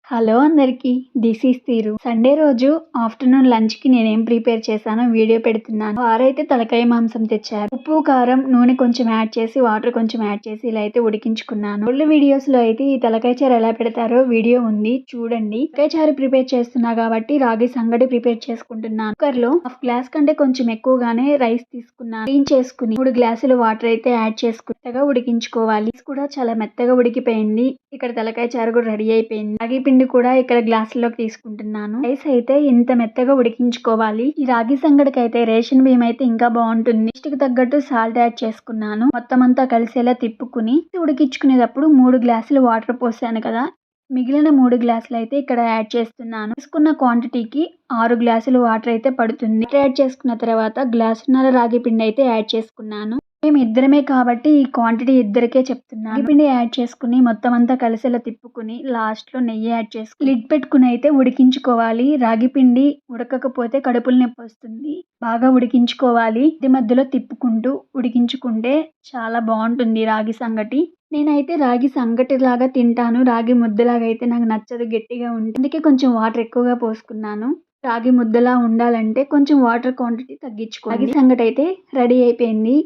Hello అందరికి, this is తీరు. Sunday రోజు ఆఫ్టర్నూన్ లంచ్ కి నేనేం ప్రిపేర్ చేశానో వీడియో పెడుతున్నాను. వారైతే తలకాయ మాంసం తెచ్చారు. ఉప్పు, కారం, నూనె కొంచెం యాడ్ చేసి, వాటర్ కొంచెం యాడ్ చేసి ఇలా అయితే ఉడికించుకున్నాను. ఓల్డ్ వీడియోస్ లో అయితే ఈ తలకాయ చారు ఎలా పెడతారో వీడియో ఉంది, చూడండి. తలకాయ చారు ప్రిపేర్ చేస్తున్నా కాబట్టి రాగి సంగటి ప్రిపేర్ చేసుకుంటున్నాను. కుక్కర్ లో హాఫ్ గ్లాస్ కంటే కొంచెం ఎక్కువగానే రైస్ తీసుకున్నాను. క్లీన్ చేసుకుని 3 గ్లాసులు వాటర్ అయితే యాడ్ చేసుకుని మెత్తగా ఉడికించుకోవాలి. కూడా చాలా మెత్తగా ఉడికిపోయింది. ఇక్కడ తలకాయ చారు కూడా రెడీ అయిపోయింది. రాగి పిండి కూడా ఇక్కడ గ్లాసులోకి తీసుకుంటున్నాను. రైస్ అయితే ఇంత మెత్తగా ఉడికించుకోవాలి. ఈ రాగి సంగటికి అయితే రేషన్ బియ్యం అయితే ఇంకా బాగుంటుంది. టేస్ట్ కి తగ్గట్టు సాల్ట్ యాడ్ చేసుకున్నాను. మొత్తం అంతా కలిసేలా తిప్పుకుని ఉడికించుకునేటప్పుడు 3 గ్లాసులు వాటర్ పోసాను కదా, మిగిలిన 3 గ్లాసులు అయితే ఇక్కడ యాడ్ చేస్తున్నాను. తీసుకున్న క్వాంటిటీకి 6 గ్లాసులు వాటర్ అయితే పడుతుంది. యాడ్ చేసుకున్న తర్వాత గ్లాసున్నర రాగి పిండి అయితే యాడ్ చేసుకున్నాను. మేము ఇద్దరమే కాబట్టి ఈ క్వాంటిటీ ఇద్దరికే చెప్తున్నాను. రాగి పిండి యాడ్ చేసుకుని మొత్తం అంతా కలిసేలా తిప్పుకుని లాస్ట్ లో నెయ్యి యాడ్ చేసుకుని లిడ్ పెట్టుకుని అయితే ఉడికించుకోవాలి. రాగి పిండి ఉడకకపోతే కడుపులు నొప్పి వస్తుంది. బాగా ఉడికించుకోవాలి. ఇది మధ్యలో తిప్పుకుంటూ ఉడికించుకుంటే చాలా బాగుంటుంది రాగి సంగటి. నేనైతే రాగి సంగటి లాగా తింటాను. రాగి ముద్దలాగా అయితే నాకు నచ్చదు, గట్టిగా ఉంటుంది. అందుకే కొంచెం వాటర్ ఎక్కువగా పోసుకున్నాను. రాగి ముద్దలా ఉండాలంటే కొంచెం వాటర్ క్వాంటిటీ తగ్గించుకోవాలి. రాగి సంగటి అయితే రెడీ అయిపోయింది.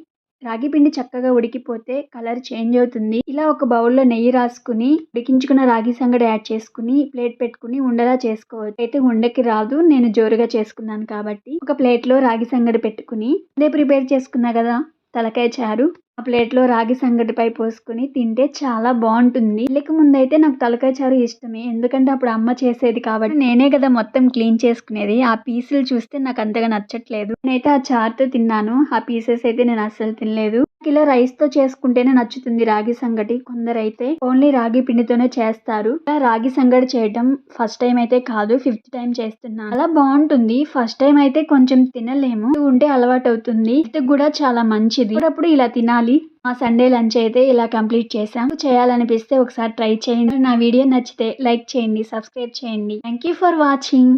రాగి పిండి చక్కగా ఉడికిపోతే కలర్ చేంజ్ అవుతుంది. ఇలా ఒక బౌల్లో నెయ్యి రాసుకుని ఉడికించుకున్న రాగి సంగటి యాడ్ చేసుకుని ప్లేట్ పెట్టుకుని ఉండలా చేసుకోవచ్చు. అయితే ఉండకి రాదు, నేను జోరుగా చేసుకున్నాను కాబట్టి. ఒక ప్లేట్ లో రాగి సంగటి పెట్టుకుని అదే ప్రిపేర్ చేసుకున్నా కదా తలకాయ చారు, ఆ ప్లేట్ లో రాగి సంగటిపై పోసుకుని తింటే చాలా బాగుంటుంది. పెళ్ళికి ముందైతే నాకు తలకాయ చారు ఇష్టమే, ఎందుకంటే అప్పుడు అమ్మ చేసేది కాబట్టి. నేనే కదా మొత్తం క్లీన్ చేసుకునేది. ఆ పీసులు చూస్తే నాకు అంతగా నచ్చట్లేదు. నేనైతే ఆ చారుతో తిన్నాను, ఆ పీసెస్ అయితే నేను అస్సలు తినలేదు. ఇలా రైస్ తో చేసుకుంటేనే నచ్చుతుంది రాగి సంగటి. కొందరైతే ఓన్లీ రాగి పిండితోనే చేస్తారు. ఇలా రాగి సంగటి చేయటం ఫస్ట్ టైం అయితే కాదు, 5th టైం చేస్తున్నాను. అలా బాగుంటుంది. ఫస్ట్ టైం అయితే కొంచెం తినలేము, ఉంటే అలవాటు అవుతుంది. ఇది కూడా చాలా మంచిది. అప్పుడప్పుడు ఇలా తినాలి. మా సండే లంచ్ అయితే ఇలా కంప్లీట్ చేసాం. చేయాలనిపిస్తే ఒకసారి ట్రై చేయండి. నా వీడియో నచ్చితే లైక్ చేయండి, సబ్స్క్రైబ్ చేయండి. Thank you for watching.